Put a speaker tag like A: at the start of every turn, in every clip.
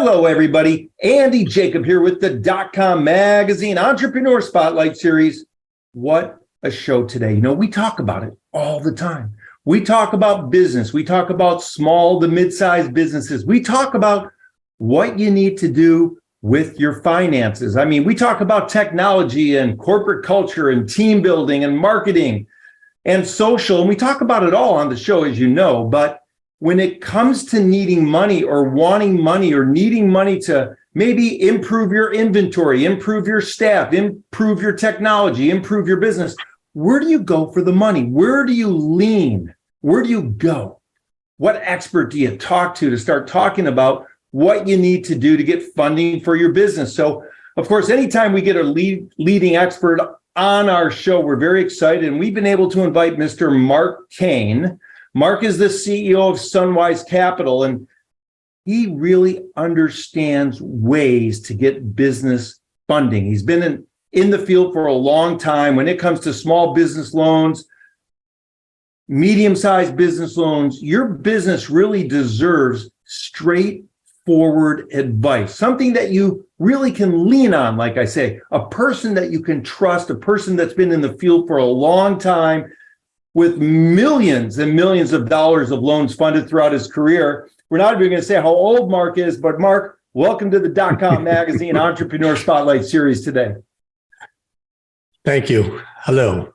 A: Hello, everybody. Andy Jacob here with the .com Magazine Entrepreneur Spotlight Series. What a show today. You know, we talk about it all the time. We talk about business. We talk about small to mid-sized businesses. We talk about what you need to do with your finances. I mean, we talk about technology and corporate culture and team building and marketing and social, and we talk about it all on the show, as you know. But when it comes to needing money or wanting money or needing money to maybe improve your inventory, improve your staff, improve your technology, improve your business, where do you go for the money? Where do you lean? Where do you go? What expert do you talk to start talking about what you need to do to get funding for your business? So, of course, anytime we get a leading expert on our show, we're very excited. And we've been able to invite Mr. Mark Kane. Mark is the CEO of Sunwise Capital, and he really understands ways to get business funding. He's been in the field for a long time when it comes to small business loans, medium-sized business loans. Your business really deserves straightforward advice, something that you really can lean on, like I say, a person that you can trust, a person that's been in the field for a long time, with millions and millions of dollars of loans funded throughout his career. We're not even going to say how old Mark is, but Mark, welcome to the .com Magazine Entrepreneur Spotlight Series today.
B: Thank you. Hello.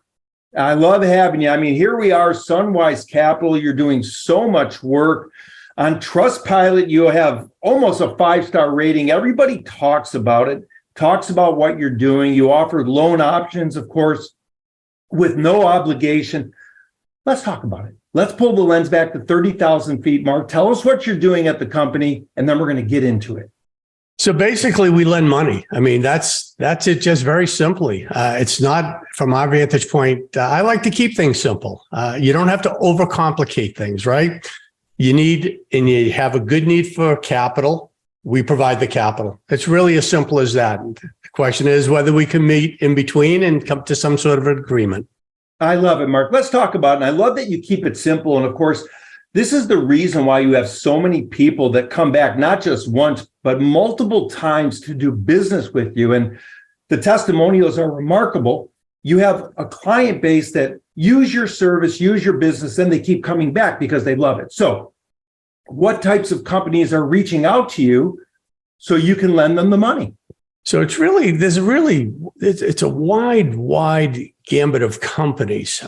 A: I love having you. I mean, here we are, Sunwise Capital. You're doing so much work. On Trustpilot, you have almost a 5-star rating. Everybody talks about it, talks about what you're doing. You offer loan options, of course, with no obligation. Let's talk about it. Let's pull the lens back to 30,000 feet. Mark, tell us what you're doing at the company, and then we're going to get into it.
B: So basically, we lend money. I mean, that's it, just very simply. It's not, from our vantage point, I like to keep things simple. You don't have to overcomplicate things, right? You need, and you have a good need for capital. We provide the capital. It's really as simple as that. The question is whether we can meet in between and come to some sort of an agreement.
A: I love it, Mark. Let's talk about it. And I love that you keep it simple. And of course, this is the reason why you have so many people that come back, not just once, but multiple times to do business with you. And the testimonials are remarkable. You have a client base that use your service, use your business, and they keep coming back because they love it. So what types of companies are reaching out to you so you can lend them the money?
B: So it's a wide gambit of companies.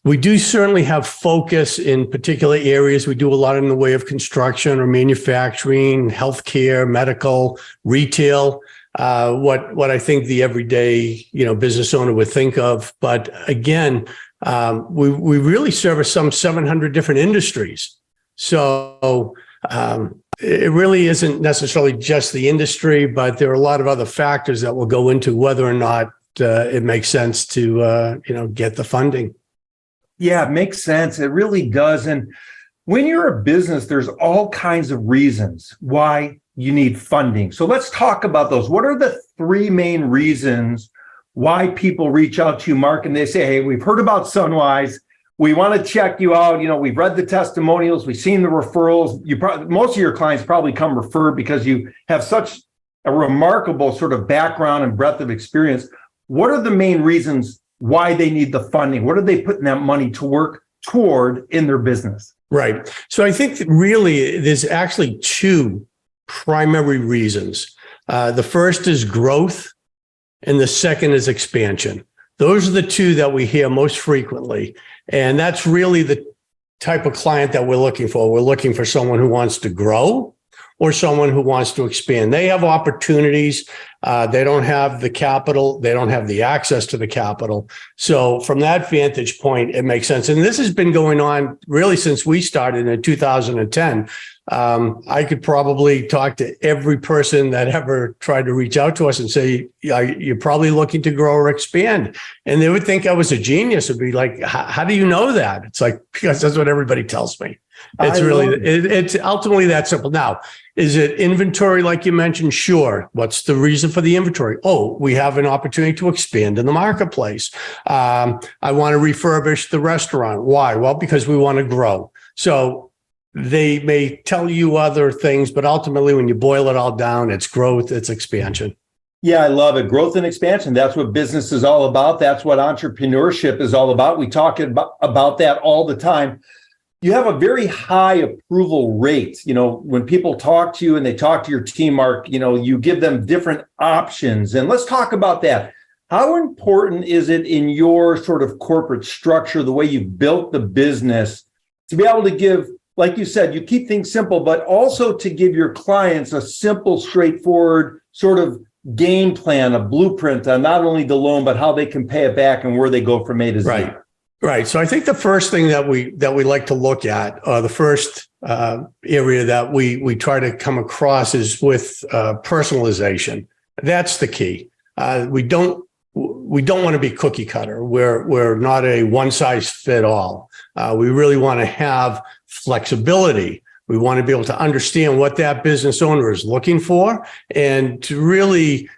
B: We do certainly have focus in particular areas. We do a lot in the way of construction or manufacturing, healthcare, medical, retail, what I think the everyday, business owner would think of. But again, we really service some 700 different industries. So it really isn't necessarily just the industry, but there are a lot of other factors that will go into whether or not it makes sense to get the funding.
A: Yeah, it makes sense. It really does. And when you're a business, there's all kinds of reasons why you need funding. So let's talk about those. What are the 3 main reasons why people reach out to you, Mark, and they say, hey, we've heard about Sunwise. We want to check you out. We've read the testimonials. We've seen the referrals. Most of your clients probably come referred because you have such a remarkable sort of background and breadth of experience. What are the main reasons why they need the funding? What are they putting that money to work toward in their business?
B: Right. So I think that really there's actually 2 primary reasons. The first is growth, and the second is expansion. Those are the 2 that we hear most frequently. And that's really the type of client that we're looking for. We're looking for someone who wants to grow or someone who wants to expand. They have opportunities. They don't have the capital. They don't have the access to the capital. So from that vantage point, it makes sense. And this has been going on really since we started in 2010. I could probably talk to every person that ever tried to reach out to us and say, you're probably looking to grow or expand. And they would think I was a genius. It'd be like, how do you know that? It's like, because that's what everybody tells me. It's ultimately that simple. Now, is it inventory like you mentioned? Sure. What's the reason for the inventory? Oh, we have an opportunity to expand in the marketplace. I want to refurbish the restaurant. Why? Well, because we want to grow. So they may tell you other things, but ultimately when you boil it all down, it's growth, it's expansion.
A: Yeah, I love it. Growth and expansion. That's what business is all about. That's what entrepreneurship is all about. We talk about that all the time. You have a very high approval rate. When people talk to you and they talk to your team, Mark, you give them different options. And let's talk about that. How important is it in your sort of corporate structure, the way you've built the business, to be able to give, like you said, you keep things simple, but also to give your clients a simple, straightforward sort of game plan, a blueprint on not only the loan, but how they can pay it back and where they go from A to Z.
B: Right. So I think the first thing that we like to look at, the first area that we try to come across is with personalization. That's the key. We don't want to be cookie cutter. We're not a one size fit all. We really want to have flexibility. We want to be able to understand what that business owner is looking for and to really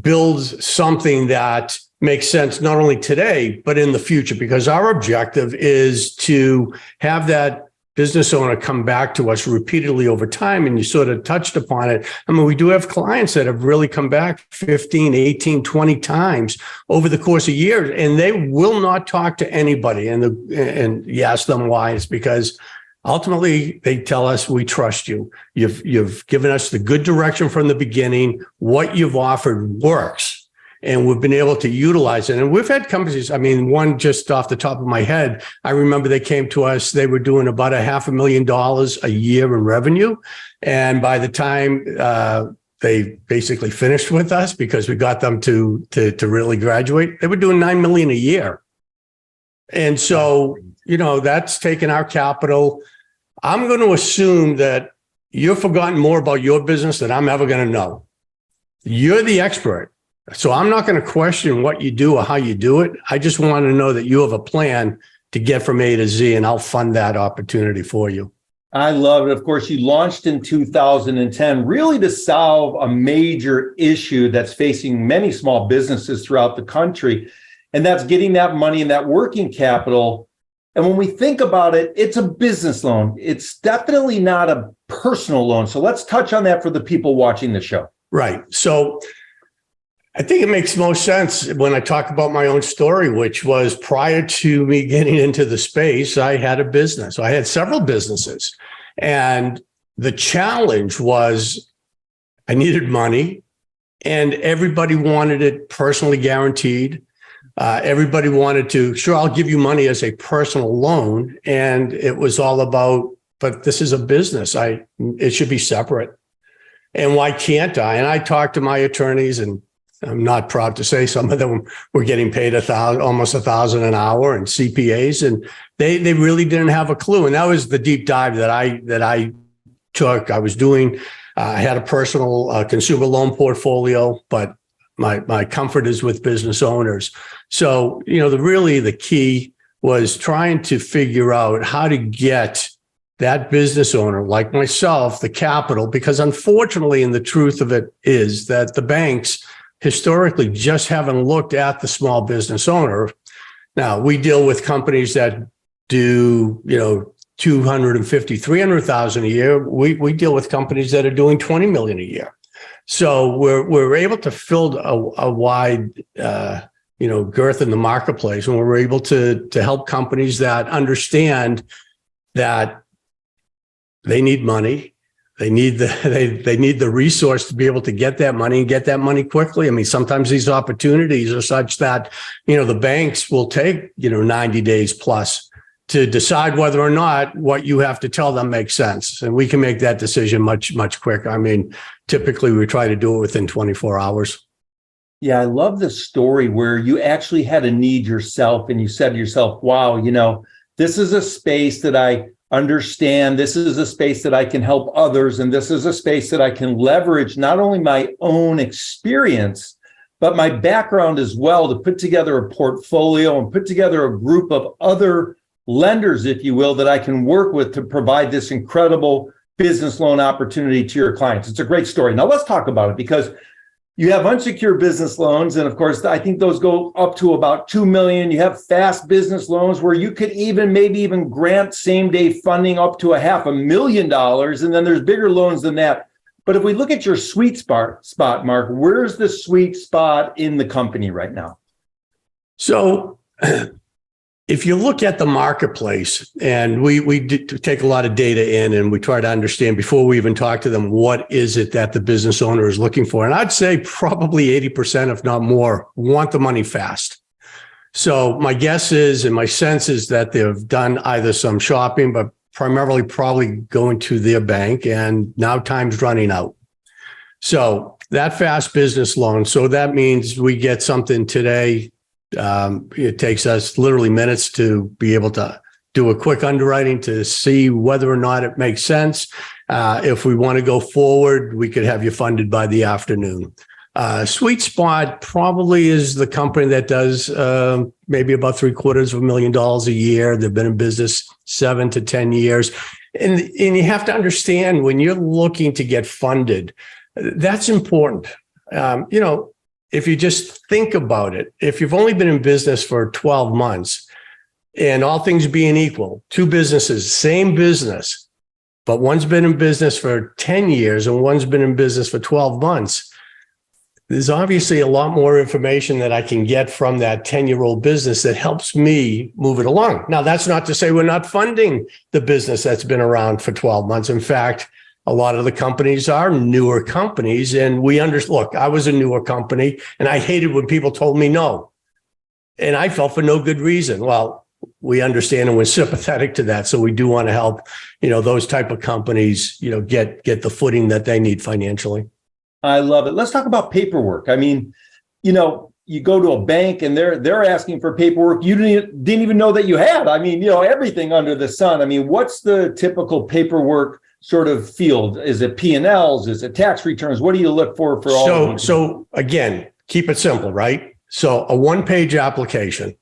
B: build something that makes sense not only today, but in the future, because our objective is to have that business owner come back to us repeatedly over time. And you sort of touched upon it. I mean, we do have clients that have really come back 15, 18, 20 times over the course of years, and they will not talk to anybody. And you ask them why. It's because ultimately they tell us, we trust you. You've given us the good direction from the beginning. What you've offered works. And we've been able to utilize it. And we've had companies, I mean, one just off the top of my head, I remember they came to us, they were doing about $500,000 a year in revenue. And by the time they basically finished with us, because we got them to really graduate, they were doing $9 million a year. And so, that's taken our capital. I'm going to assume that you've forgotten more about your business than I'm ever going to know. You're the expert. So I'm not going to question what you do or how you do it. I just want to know that you have a plan to get from A to Z, and I'll fund that opportunity for you.
A: I love it. Of course, you launched in 2010, really to solve a major issue that's facing many small businesses throughout the country, and that's getting that money and that working capital. And when we think about it, it's a business loan. It's definitely not a personal loan. So let's touch on that for the people watching the show.
B: Right. So I think it makes most sense when I talk about my own story, which was prior to me getting into the space, I had a business. I had several businesses. And the challenge was I needed money and everybody wanted it personally guaranteed. Everybody wanted to, sure, I'll give you money as a personal loan. And it was all about, but this is a business. It should be separate. And why can't I? And I talked to my attorneys, and I'm not proud to say some of them were getting paid almost $1,000 an hour, and CPAs, and they really didn't have a clue. And that was the deep dive that I took. I was doing. I had a personal consumer loan portfolio, but my comfort is with business owners. So the key was trying to figure out how to get that business owner, like myself, the capital, because unfortunately, and the truth of it is that the banks historically just haven't looked at the small business owner. Now, we deal with companies that do, $250,000, $300,000 a year. We deal with companies that are doing $20 million a year. So we're able to fill a wide, girth in the marketplace, and we're able to help companies that understand that they need money. They need the resource to be able to get that money and get that money quickly. I mean, sometimes these opportunities are such that, the banks will take, 90 days plus to decide whether or not what you have to tell them makes sense. And we can make that decision much, much quicker. I mean, typically we try to do it within 24 hours.
A: Yeah, I love the story where you actually had a need yourself and you said to yourself, wow, this is a space that I understand. This is a space that I can help others. And this is a space that I can leverage not only my own experience, but my background as well, to put together a portfolio and put together a group of other lenders, if you will, that I can work with to provide this incredible business loan opportunity to your clients. It's a great story. Now let's talk about it, because You have unsecured business loans, and of course, I think those go up to about 2 million. You have fast business loans where you could maybe even grant same-day funding up to $500,000, and then there's bigger loans than that. But if we look at your sweet spot, Mark, where's the sweet spot in the company right now?
B: So if you look at the marketplace, and we take a lot of data in and we try to understand before we even talk to them, what is it that the business owner is looking for? And I'd say probably 80%, if not more, want the money fast. So my guess is, and my sense is that they've done either some shopping, but primarily probably going to their bank, and now time's running out. So that fast business loan. So that means we get something today. It takes us literally minutes to be able to do a quick underwriting to see whether or not it makes sense. If we want to go forward, we could have you funded by the afternoon. Sweet spot probably is the company that does maybe about $750,000 a year. They've been in business 7 to 10 years. And you have to understand, when you're looking to get funded, that's important. If you just think about it, if you've only been in business for 12 months and all things being equal, two businesses, same business, but one's been in business for 10 years and one's been in business for 12 months, there's obviously a lot more information that I can get from that 10-year-old business that helps me move it along. Now, that's not to say we're not funding the business that's been around for 12 months. In fact, a lot of the companies are newer companies, and look, I was a newer company and I hated when people told me no. And I felt for no good reason. Well, we understand and we're sympathetic to that. So we do want to help, those type of companies, get the footing that they need financially.
A: I love it. Let's talk about paperwork. I mean, you go to a bank and they're asking for paperwork you didn't even know that you had. I mean, everything under the sun. I mean, what's the typical paperwork sort of field? Is it P&Ls? Is it tax returns? What do you look for all of these?
B: So again, keep it simple, right? So a one-page application,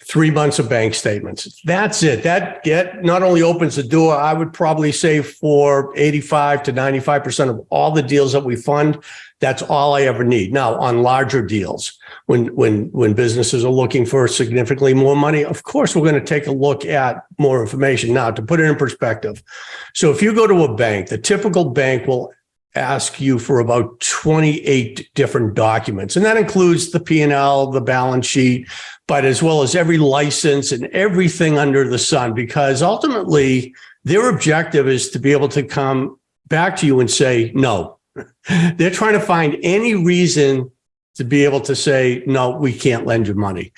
B: 3 months of bank statements. That's it. That not only opens the door, I would probably say for 85 to 95% of all the deals that we fund, that's all I ever need. Now, on larger deals, when businesses are looking for significantly more money, of course, we're going to take a look at more information. Now, to put it in perspective, so if you go to a bank, the typical bank will ask you for about 28 different documents, and that includes the P&L, the balance sheet, but as well as every license and everything under the sun, because ultimately their objective is to be able to come back to you and say no. They're trying to find any reason to be able to say, no, we can't lend you money.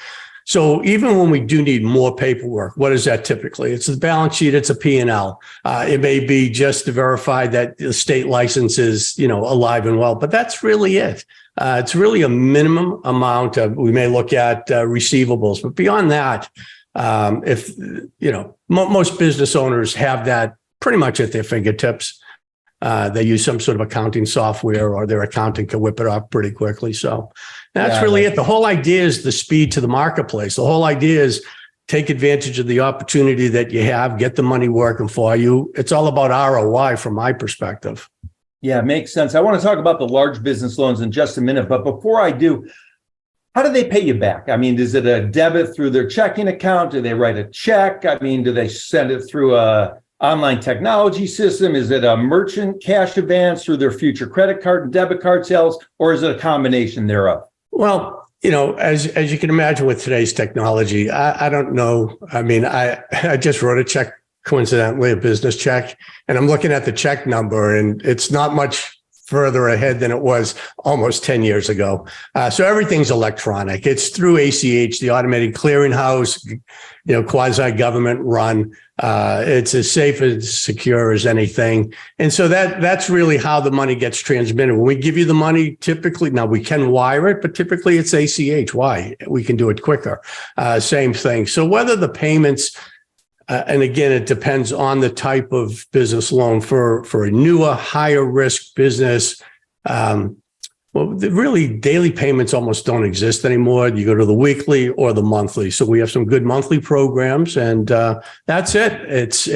B: So even when we do need more paperwork, what is that typically? It's a balance sheet, it's a P&L. It may be just to verify that the state license is, alive and well, but that's really it. It's really a minimum amount of, we may look at receivables, but beyond that, most business owners have that pretty much at their fingertips. They use some sort of accounting software, or their accountant can whip it off pretty quickly. So that's really it. The whole idea is the speed to the marketplace. The whole idea is take advantage of the opportunity that you have, get the money working for you. It's all about ROI from my perspective.
A: Yeah, makes sense. I want to talk about the large business loans in just a minute, but before I do, how do they pay you back? I mean, is it a debit through their checking account? Do they write a check? I mean, do they send it through a online technology system? Is it a merchant cash advance through their future credit card and debit card sales, or is it a combination thereof?
B: Well, as you can imagine with today's technology, I don't know. I mean, I just wrote a check, coincidentally, a business check, and I'm looking at the check number, and it's not much further ahead than it was almost 10 years ago. So everything's electronic. It's through ACH, the automated clearinghouse, quasi-government run. It's as safe and secure as anything. And so that's really how the money gets transmitted. When we give you the money, typically, now we can wire it, but typically it's ACH. Why? We can do it quicker. Same thing. So whether the payments, and again, it depends on the type of business loan. For a newer, higher risk business, really daily payments almost don't exist anymore. You go to the weekly or the monthly. So we have some good monthly programs, and that's it. It's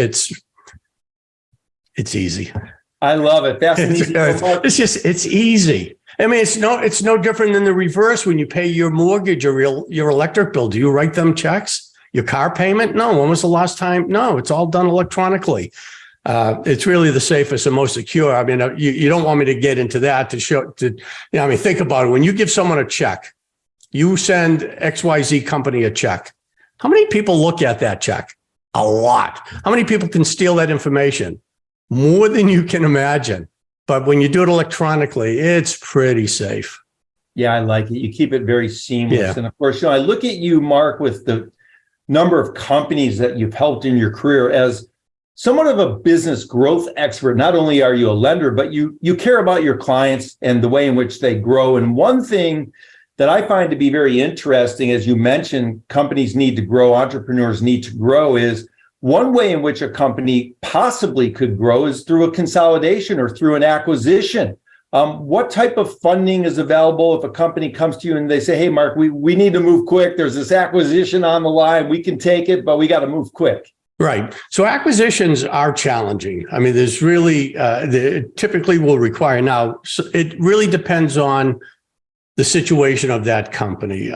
B: easy.
A: I love it. Fast and easy.
B: It's easy. I mean, it's no different than the reverse when you pay your mortgage or your electric bill. Do you write them checks? Your car payment? No. When was the last time? No, it's all done electronically. It's really the safest and most secure. I mean, you don't want me to get into that I mean, think about it. When you give someone a check, you send XYZ company a check. How many people look at that check? A lot. How many people can steal that information? More than you can imagine. But when you do it electronically, it's pretty safe.
A: Yeah, I like it. You keep it very seamless.
B: Yeah.
A: And of course, I look at you, Mark, with the number of companies that you've helped in your career as somewhat of a business growth expert. Not only are you a lender, but you care about your clients and the way in which they grow. And one thing that I find to be very interesting, as you mentioned, companies need to grow, entrepreneurs need to grow, is one way in which a company possibly could grow is through a consolidation or through an acquisition. What type of funding is available if a company comes to you and they say, hey, Mark, we need to move quick. There's this acquisition on the line. We can take it, but we got to move quick.
B: Right. So acquisitions are challenging. I mean, there's really, typically will require now, so it really depends on the situation of that company.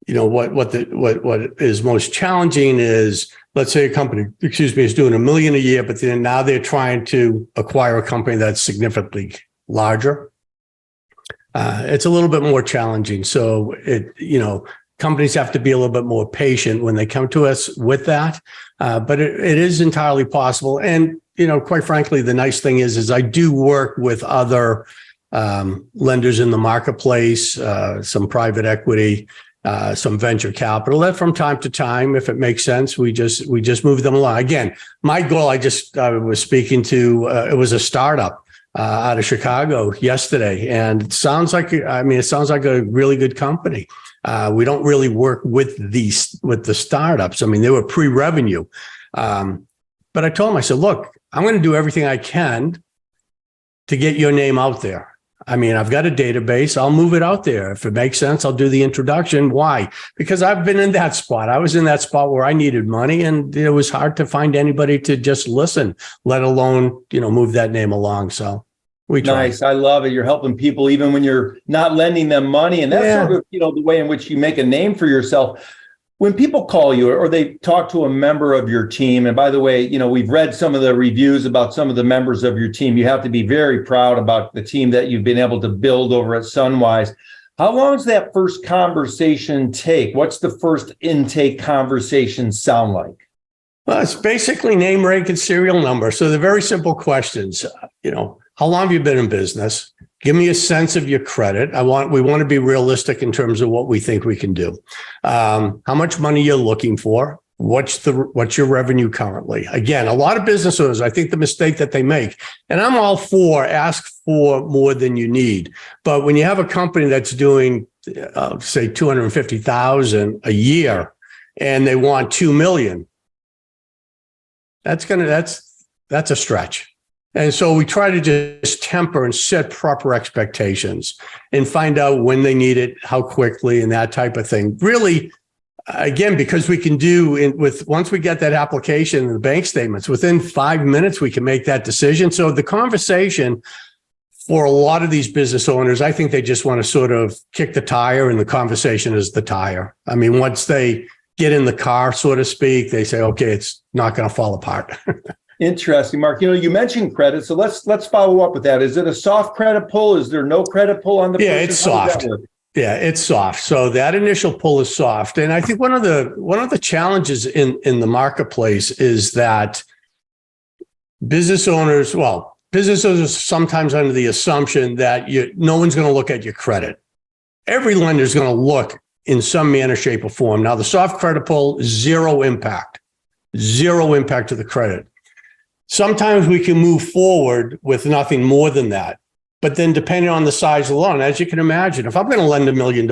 B: What is most challenging is, let's say a company, is doing $1 million a year, but then now they're trying to acquire a company that's significantly larger. It's a little bit more challenging. So companies have to be a little bit more patient when they come to us with that. But it is entirely possible. And, quite frankly, the nice thing is I do work with other lenders in the marketplace, some private equity, some venture capital, that from time to time, if it makes sense, we just move them along. Again, my goal, I was speaking to, it was a startup out of Chicago yesterday, and it sounds like a really good company. We don't really work with the startups. I mean, they were pre-revenue. But I told them, I said, look, I'm going to do everything I can to get your name out there. I mean, I've got a database. I'll move it out there. If it makes sense, I'll do the introduction. Why? Because I've been in that spot. I was in that spot where I needed money, and it was hard to find anybody to just listen, let alone, move that name along. So we try.
A: Nice. I love it. You're helping people even when you're not lending them money. And that's sort of, the way in which you make a name for yourself. When people call you or they talk to a member of your team, and by the way, we've read some of the reviews about some of the members of your team. You have to be very proud about the team that you've been able to build over at Sunwise. How long does that first conversation take? What's the first intake conversation sound like?
B: Well, it's basically name, rank, and serial number. So they're very simple questions. How long have you been in business? Give me a sense of your credit. We want to be realistic in terms of what we think we can do. How much money you're looking for? What's your revenue currently? Again, a lot of business owners, I think the mistake that they make, and I'm all for ask for more than you need. But when you have a company that's doing, say, $250,000 a year, and they want $2 million, that's a stretch. And so we try to just temper and set proper expectations and find out when they need it, how quickly, and that type of thing. Really, again, because we can once we get that application and the bank statements, within 5 minutes, we can make that decision. So the conversation for a lot of these business owners, I think they just want to sort of kick the tire, and the conversation is the tire. I mean, once they get in the car, so to speak, they say, okay, it's not going to fall apart.
A: Interesting, Mark. You mentioned credit, so let's follow up with that. Is it a soft credit pull? Is there no credit pull on the person?
B: Yeah, it's soft. Yeah, it's soft. So that initial pull is soft, and I think one of the challenges in the marketplace is that business owners are sometimes under the assumption that no one's going to look at your credit. Every lender is going to look in some manner, shape, or form. Now, the soft credit pull, zero impact to the credit. Sometimes we can move forward with nothing more than that. But then depending on the size of the loan, as you can imagine, if I'm going to lend $1 million,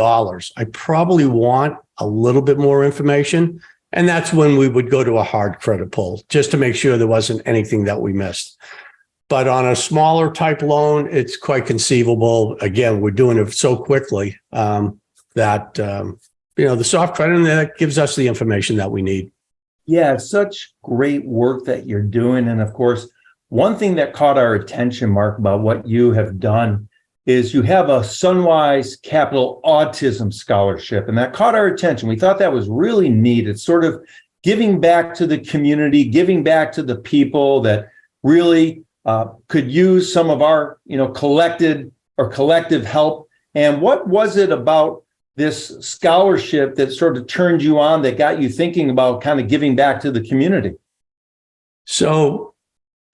B: I probably want a little bit more information. And that's when we would go to a hard credit pull, just to make sure there wasn't anything that we missed. But on a smaller type loan, it's quite conceivable. Again, we're doing it so quickly that the soft credit, that gives us the information that we need.
A: Yeah, such great work that you're doing. And of course, one thing that caught our attention, Mark, about what you have done is you have a Sunwise Capital Autism Scholarship, and that caught our attention. We thought that was really neat. It's sort of giving back to the community, giving back to the people that really could use some of our, collective help. And what was it about this scholarship that sort of turned you on, that got you thinking about kind of giving back to the community?
B: So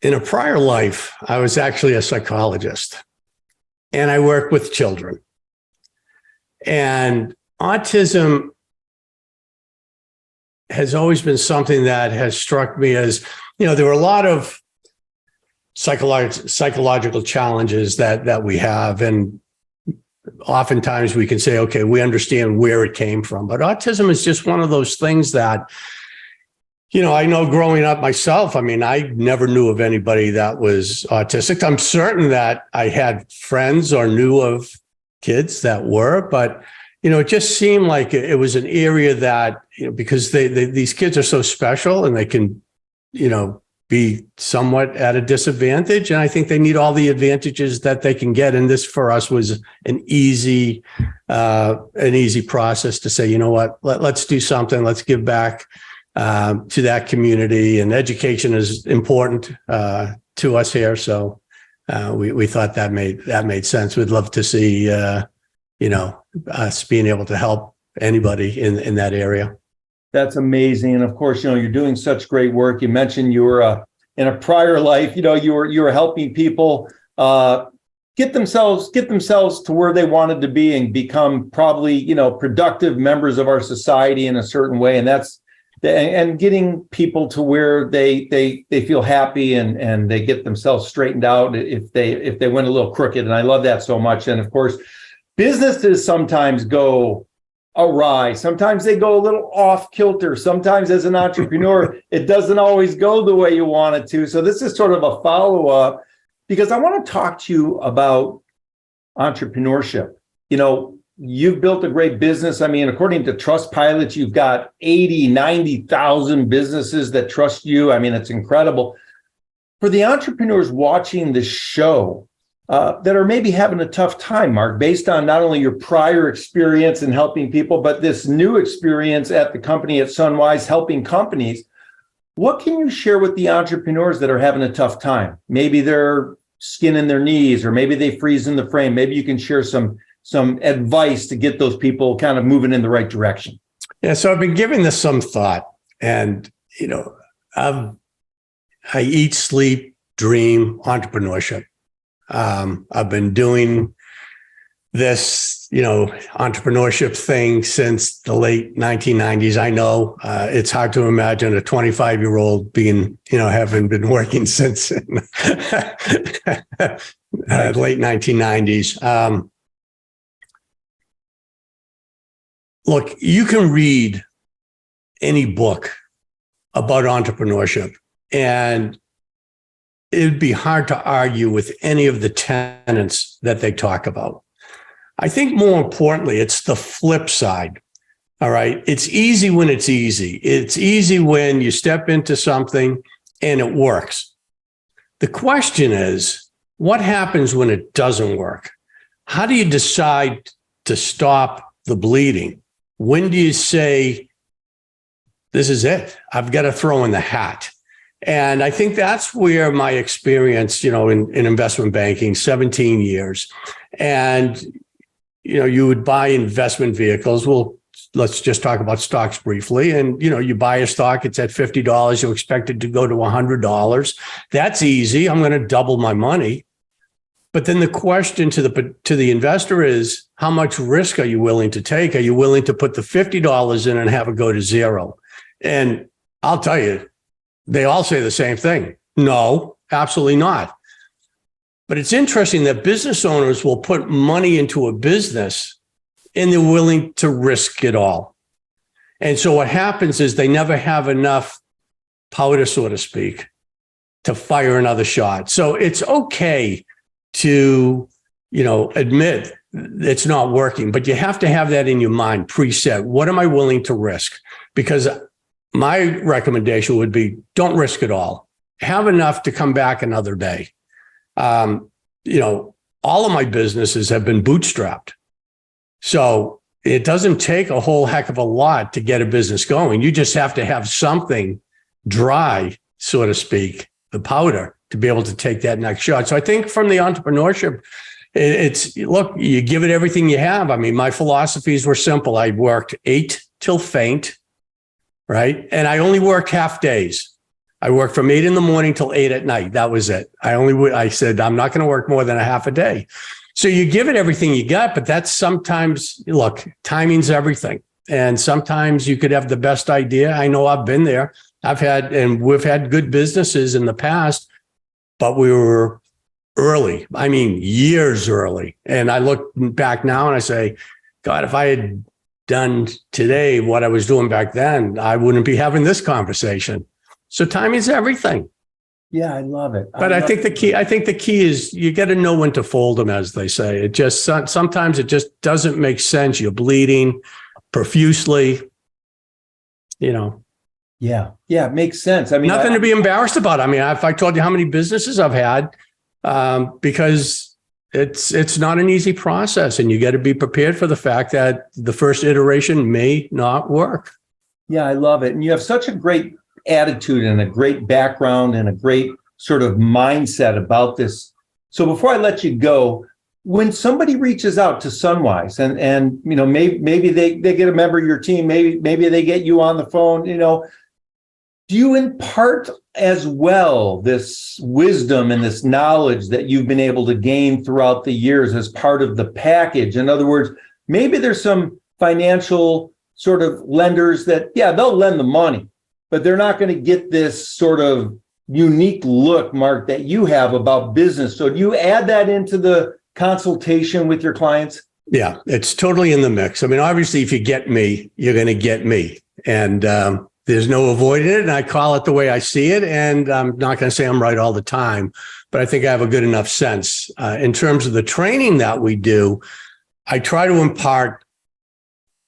B: in a prior life, I was actually a psychologist, and I work with children. And autism has always been something that has struck me as, there were a lot of psychological challenges that we have. And oftentimes we can say, okay, we understand where it came from. But autism is just one of those things that, I know growing up myself, I never knew of anybody that was autistic. I'm certain that I had friends or knew of kids that were, but, it just seemed like it was an area that, because these kids are so special and they can, be somewhat at a disadvantage. And I think they need all the advantages that they can get. And this for us was an easy process to say, let's do something, let's give back to that community, and education is important to us here. So we thought that made sense. We'd love to see us being able to help anybody in that area.
A: That's amazing. And of course, you're doing such great work. You mentioned you were in a prior life, you were helping people get themselves to where they wanted to be and become probably, productive members of our society in a certain way. And getting people to where they feel happy and they get themselves straightened out if they went a little crooked. And I love that so much. And of course, businesses sometimes go awry. Sometimes they go a little off kilter. Sometimes as an entrepreneur, it doesn't always go the way you want it to. So this is sort of a follow-up, because I want to talk to you about entrepreneurship. You've built a great business. According to Trustpilot, you've got 80, 90,000 businesses that trust you. It's incredible. For the entrepreneurs watching this show that are maybe having a tough time, Mark, based on not only your prior experience in helping people, but this new experience at the company at Sunwise helping companies, what can you share with the entrepreneurs that are having a tough time? Maybe they're skinning their knees, or maybe they freeze in the frame. Maybe you can share some advice to get those people kind of moving in the right direction.
B: Yeah, so I've been giving this some thought, and I eat, sleep, dream entrepreneurship. I've been doing this, entrepreneurship thing since the late 1990s. I know it's hard to imagine a 25-year-old having been working since late 1990s. Look, you can read any book about entrepreneurship, and it'd be hard to argue with any of the tenets that they talk about. I think more importantly, it's the flip side. All right. It's easy when it's easy. It's easy when you step into something and it works. The question is, what happens when it doesn't work? How do you decide to stop the bleeding? When do you say, this is it, I've got to throw in the hat? And I think that's where my experience, in investment banking, 17 years. And, you would buy investment vehicles. Well, let's just talk about stocks briefly. And, you buy a stock, it's at $50. You expect it to go to $100. That's easy. I'm going to double my money. But then the question to the investor is, how much risk are you willing to take? Are you willing to put the $50 in and have it go to zero? And I'll tell you, they all say the same thing. No, absolutely not. But it's interesting that business owners will put money into a business and they're willing to risk it all. And so what happens is they never have enough powder, so to speak, to fire another shot. So it's okay to, admit it's not working, but you have to have that in your mind preset. What am I willing to risk? Because my recommendation would be, don't risk it all. have enough to come back another day. All of my businesses have been bootstrapped. So it doesn't take a whole heck of a lot to get a business going. You just have to have something dry, so to speak, the powder, to be able to take that next shot. So I think from the entrepreneurship, it's look, you give it everything you have. I mean, my philosophies were simple. I worked 8 till faint, right? And I only worked half days. I worked from 8 in the morning till 8 at night. That was it. I said, I'm not going to work more than a half a day. So you give it everything you got, but that's sometimes, look, timing's everything. And sometimes you could have the best idea. I know I've been there. We've had good businesses in the past, but we were early. I mean, years early. And I look back now and I say, God, if I had done today what I was doing back then, I wouldn't be having this conversation. So timing's everything.
A: Yeah, I love it.
B: But I think the key is you got to know when to fold them, as they say. It just sometimes it just doesn't make sense. You're bleeding profusely,
A: Yeah, it makes sense. I mean,
B: nothing to be embarrassed about. I mean, if I told you how many businesses I've had, because it's not an easy process, and you got to be prepared for the fact that the first iteration may not work.
A: Yeah, I love it. And you have such a great attitude and a great background and a great sort of mindset about this. So before I let you go, when somebody reaches out to Sunwise and maybe they get a member of your team, maybe they get you on the phone, do you impart as well this wisdom and this knowledge that you've been able to gain throughout the years as part of the package? In other words, maybe there's some financial sort of lenders that, they'll lend the money, but they're not going to get this sort of unique look, Mark, that you have about business. So do you add that into the consultation with your clients?
B: Yeah, it's totally in the mix. I mean, obviously, if you get me, you're going to get me. And there's no avoiding it. And I call it the way I see it. And I'm not going to say I'm right all the time, but I think I have a good enough sense. In terms of the training that we do, I try to impart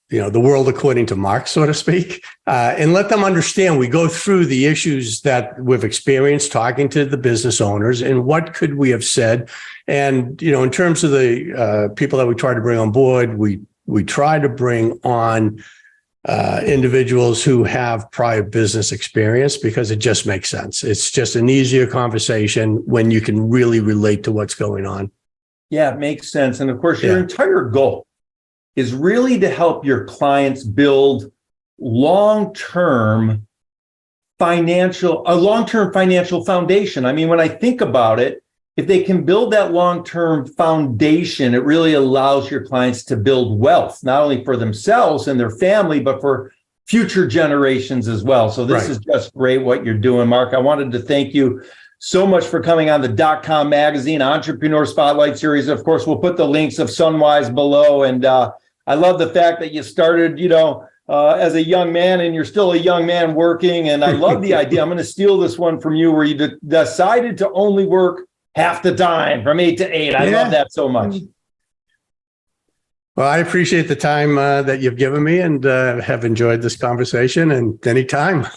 B: the world according to Mark, so to speak, and let them understand. We go through the issues that we've experienced talking to the business owners and what could we have said. And, in terms of the people that we try to bring on board, we try to bring on individuals who have prior business experience because it just makes sense. It's just an easier conversation when you can really relate to what's going on.
A: Yeah, it makes sense. And of course, your entire goal is really to help your clients build long-term financial foundation. I mean, when I think about it, if they can build that long-term foundation, it really allows your clients to build wealth, not only for themselves and their family, but for future generations as well. So this is just great what you're doing, Mark. I wanted to thank you so much for coming on the .com magazine Entrepreneur Spotlight Series. Of course, we'll put the links of Sunwise below. And I love the fact that you started, as a young man and you're still a young man working. And I love the idea. I'm going to steal this one from you where you decided to only work half the time from 8 to 8. I love that so much.
B: Well, I appreciate the time that you've given me and have enjoyed this conversation, and anytime.